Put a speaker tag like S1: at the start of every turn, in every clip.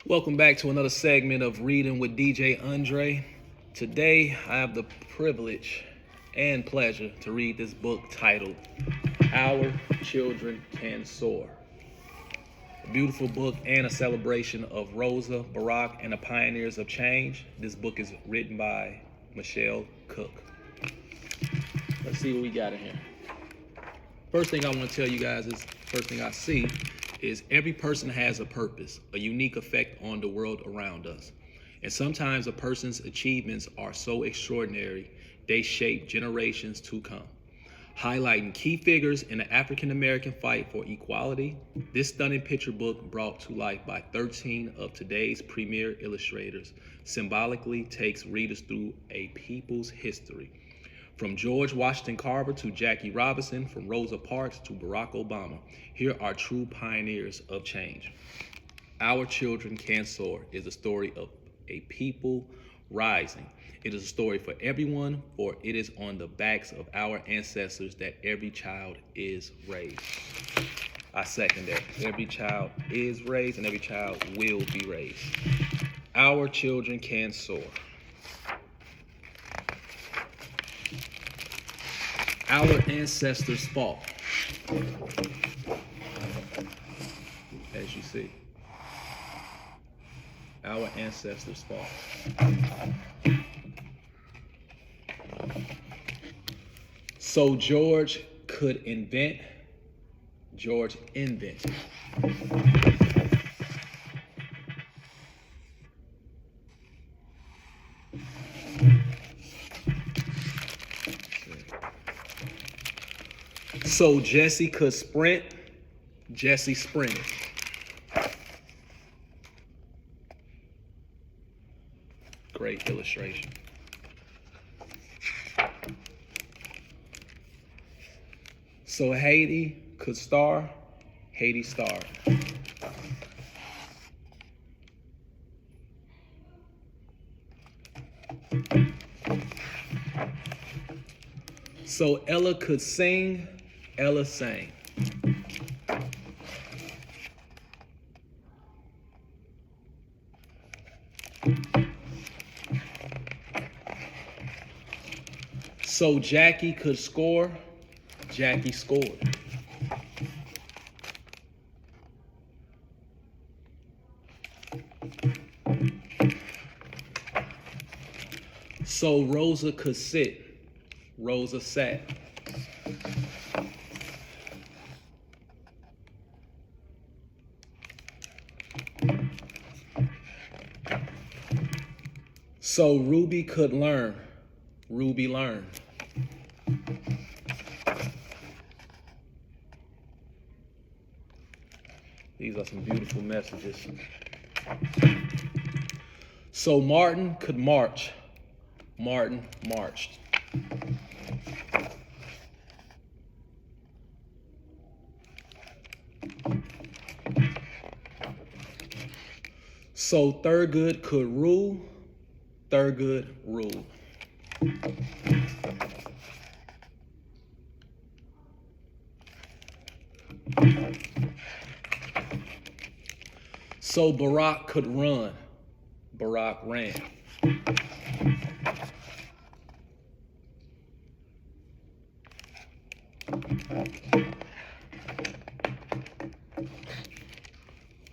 S1: Welcome back to another segment of Reading with DJ Andre. Today, I have the privilege and pleasure to read this book titled Our Children Can Soar. A beautiful book and a celebration of Rosa, Barack, and the pioneers of change. This book is written by Michelle Cook. Let's see what we got in here. First thing I want to tell you guys is, first thing I see is every person has a purpose, a unique effect on the world around us. And sometimes a person's achievements are so extraordinary, they shape generations to come. Highlighting key figures in the African-American fight for equality, this stunning picture book brought to life by 13 of today's premier illustrators symbolically takes readers through a people's history. From George Washington Carver to Jackie Robinson, from Rosa Parks to Barack Obama, here are true pioneers of change. Our Children Can Soar is a story of a people rising. It is a story for everyone, for it is on the backs of our ancestors that every child is raised. I second that. Every child is raised and every child will be raised. Our children can soar. Our ancestors fought, as you see. Our ancestors fought. So George could invent, George invented. So Jesse could sprint, Jesse sprinted. Great illustration. So Haiti could star, Haiti starred. So Ella could sing, Ella sang. So Jackie could score, Jackie scored. So Rosa could sit, Rosa sat. So Ruby could learn, Ruby learned. These are some beautiful messages. So Martin could march, Martin marched. So Thurgood could rule, Thurgood ruled. So Barack could run, Barack ran.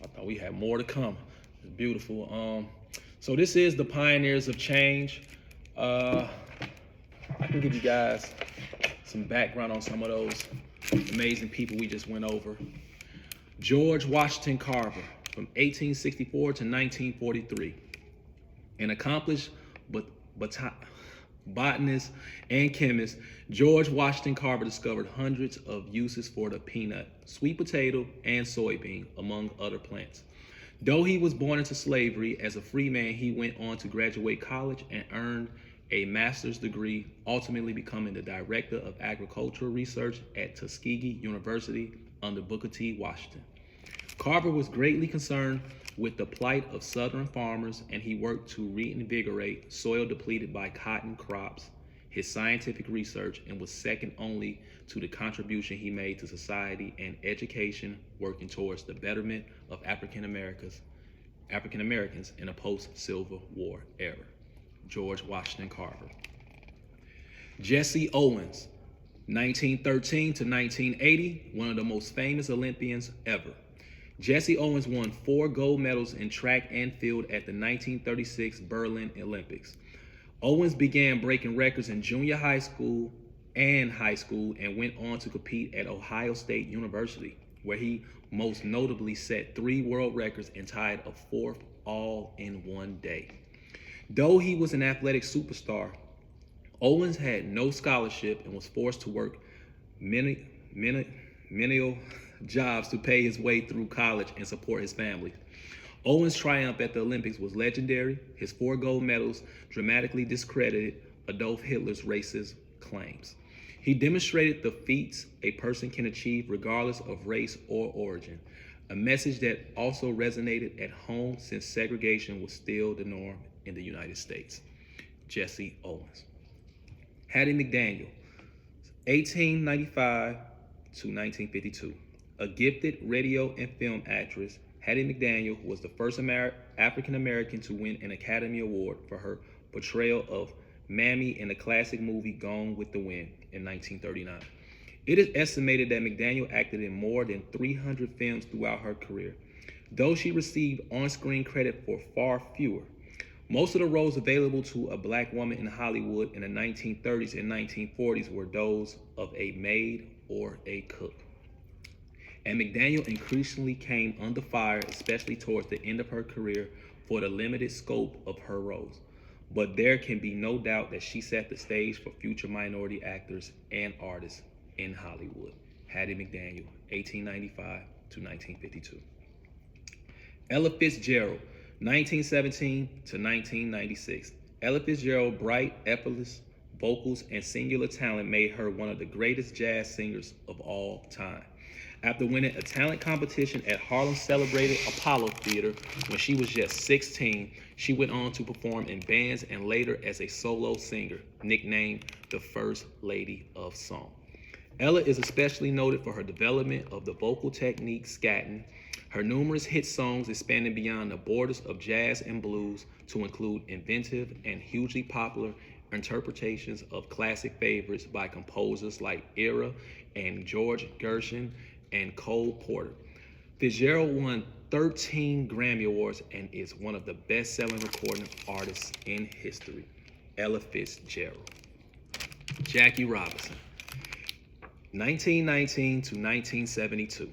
S1: I thought we had more to come. It's beautiful. So this is the Pioneers of Change. I can give you guys some background on some of those amazing people we just went over. George Washington Carver, from 1864 to 1943. An accomplished botanist and chemist, George Washington Carver discovered hundreds of uses for the peanut, sweet potato, and soybean, among other plants. Though he was born into slavery, as a free man, he went on to graduate college and earned a master's degree, ultimately becoming the director of agricultural research at Tuskegee University under Booker T. Washington. Carver was greatly concerned with the plight of Southern farmers, and he worked to reinvigorate soil depleted by cotton crops. His scientific research and was second only to the contribution he made to society and education, working towards the betterment of African Americans African Americans in a post-Civil War era. George Washington Carver. Jesse Owens, 1913 to 1980, one of the most famous Olympians ever. Jesse Owens won 4 gold medals in track and field at the 1936 Berlin Olympics. Owens began breaking records in junior high school and went on to compete at Ohio State University, where he most notably set 3 world records and tied a 4th all in one day. Though he was an athletic superstar, Owens had no scholarship and was forced to work menial jobs to pay his way through college and support his family. Owens' triumph at the Olympics was legendary. His 4 gold medals dramatically discredited Adolf Hitler's racist claims. He demonstrated the feats a person can achieve regardless of race or origin, a message that also resonated at home since segregation was still the norm in the United States. Jesse Owens. Hattie McDaniel, 1895 to 1952. A gifted radio and film actress, Hattie McDaniel was the first African American to win an Academy Award for her portrayal of Mammy in the classic movie Gone with the Wind in 1939. It is estimated that McDaniel acted in more than 300 films throughout her career, though she received on-screen credit for far fewer. Most of the roles available to a black woman in Hollywood in the 1930s and 1940s were those of a maid or a cook. And McDaniel increasingly came under fire, especially towards the end of her career, for the limited scope of her roles. But there can be no doubt that she set the stage for future minority actors and artists in Hollywood. Hattie McDaniel, 1895 to 1952. Ella Fitzgerald, 1917 to 1996. Ella Fitzgerald's bright, effortless vocals and singular talent made her one of the greatest jazz singers of all time. After winning a talent competition at Harlem's celebrated Apollo Theater when she was just 16, she went on to perform in bands and later as a solo singer, nicknamed the First Lady of Song. Ella is especially noted for her development of the vocal technique scatting, her numerous hit songs expanding beyond the borders of jazz and blues to include inventive and hugely popular interpretations of classic favorites by composers like Ira and George Gershwin and Cole Porter. Fitzgerald won 13 Grammy Awards and is one of the best-selling recording artists in history. Ella Fitzgerald. Jackie Robinson, 1919 to 1972.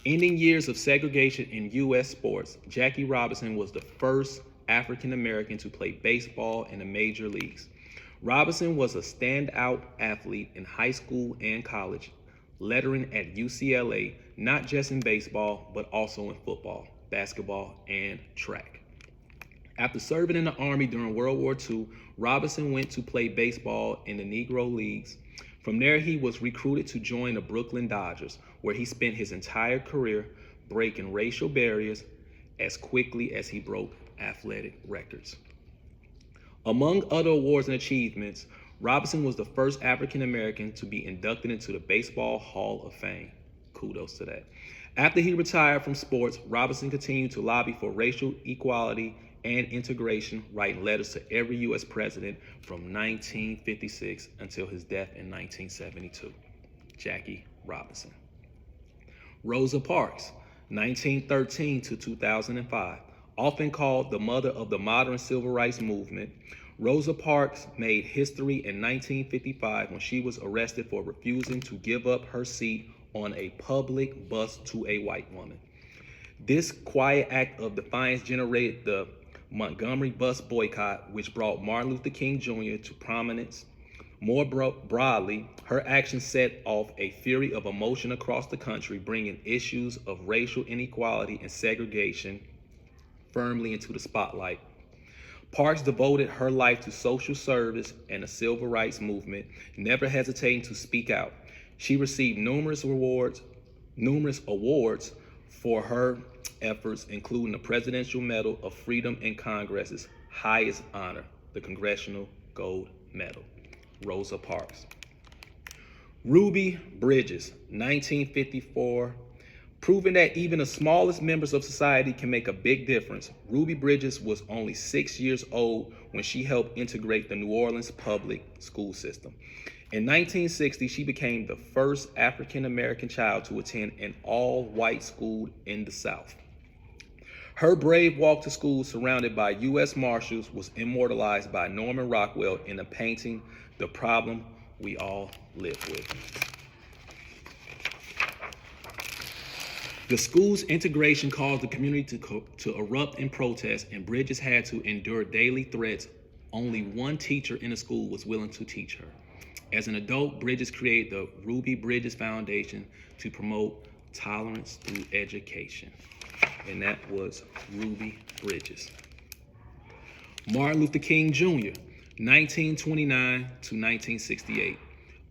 S1: Ending years of segregation in U.S. sports, Jackie Robinson was the first African American to play baseball in the major leagues. Robinson was a standout athlete in high school and college, lettering at UCLA, not just in baseball, but also in football, basketball, and track. After serving in the Army during World War II, Robinson went to play baseball in the Negro Leagues. From there, he was recruited to join the Brooklyn Dodgers, where he spent his entire career breaking racial barriers as quickly as he broke athletic records. Among other awards and achievements, Robinson was the first African American to be inducted into the Baseball Hall of Fame. Kudos to that. After he retired from sports, Robinson continued to lobby for racial equality and integration, writing letters to every U.S. president from 1956 until his death in 1972. Jackie Robinson. Rosa Parks, 1913 to 2005. Often called the mother of the modern civil rights movement, Rosa Parks made history in 1955 when she was arrested for refusing to give up her seat on a public bus to a white woman. This quiet act of defiance generated the Montgomery bus boycott, which brought Martin Luther King Jr. to prominence. More broadly, her actions set off a fury of emotion across the country, bringing issues of racial inequality and segregation firmly into the spotlight. Parks devoted her life to social service and the civil rights movement, never hesitating to speak out. She received numerous awards for her efforts, including the Presidential Medal of Freedom and Congress's highest honor, the Congressional Gold Medal. Rosa Parks. Ruby Bridges, 1954, Proving that even the smallest members of society can make a big difference, Ruby Bridges was only 6 years old when she helped integrate the New Orleans public school system. In 1960, she became the first African-American child to attend an all-white school in the South. Her brave walk to school surrounded by U.S. Marshals was immortalized by Norman Rockwell in the painting, The Problem We All Live With. The school's integration caused the community to erupt in protest, and Bridges had to endure daily threats. Only one teacher in the school was willing to teach her. As an adult, Bridges created the Ruby Bridges Foundation to promote tolerance through education. And that was Ruby Bridges. Martin Luther King Jr., 1929 to 1968.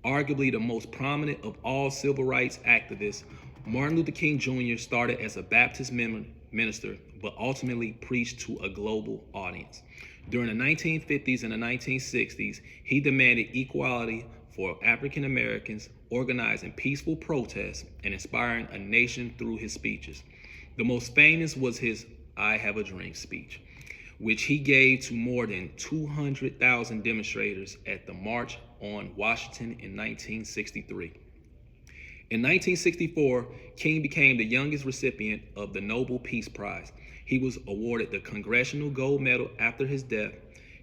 S1: Arguably the most prominent of all civil rights activists, Martin Luther King Jr. started as a Baptist minister, but ultimately preached to a global audience. During the 1950s and the 1960s, he demanded equality for African Americans, organizing peaceful protests and inspiring a nation through his speeches. The most famous was his I Have a Dream speech, which he gave to more than 200,000 demonstrators at the March on Washington in 1963. In 1964, King became the youngest recipient of the Nobel Peace Prize. He was awarded the Congressional Gold Medal after his death.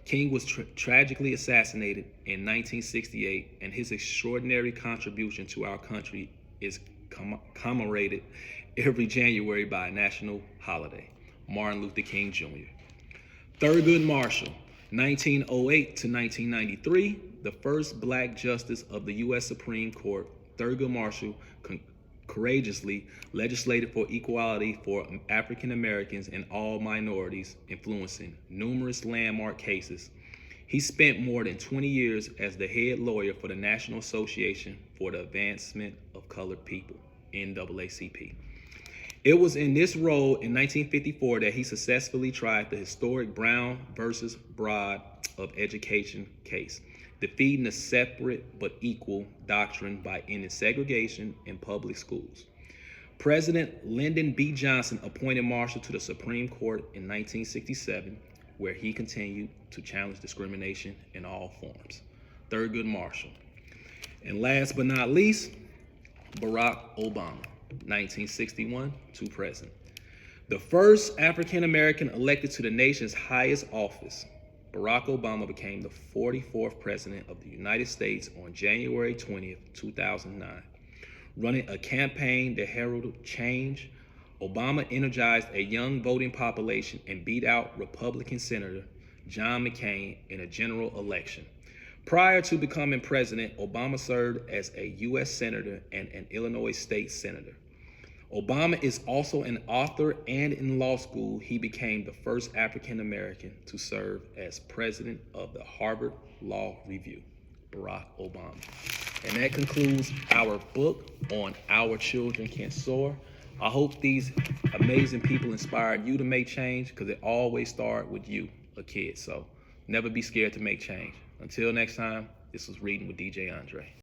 S1: King was tragically assassinated in 1968, and his extraordinary contribution to our country is commemorated every January by a national holiday, Martin Luther King Jr. Thurgood Marshall, 1908 to 1993, the first Black justice of the U.S. Supreme Court. Thurgood Marshall courageously legislated for equality for African Americans and all minorities, influencing numerous landmark cases. He spent more than 20 years as the head lawyer for the National Association for the Advancement of Colored People, NAACP. It was in this role in 1954 that he successfully tried the historic Brown versus Board of Education case, defeating the separate but equal doctrine by ending segregation in public schools. President Lyndon B. Johnson appointed Marshall to the Supreme Court in 1967, where he continued to challenge discrimination in all forms. Thurgood Marshall. And last but not least, Barack Obama, 1961 to present. The first African-American elected to the nation's highest office, Barack Obama became the 44th president of the United States on January 20th, 2009. Running a campaign that heralded change, Obama energized a young voting population and beat out Republican Senator John McCain in a general election. Prior to becoming president, Obama served as a U.S. Senator and an Illinois State Senator. Obama is also an author, and in law school, he became the first African American to serve as president of the Harvard Law Review, Barack Obama. And that concludes our book on Our Children Can Soar. I hope these amazing people inspired you to make change, because it always starts with you, a kid. So never be scared to make change. Until next time, this was Reading with DJ Andre.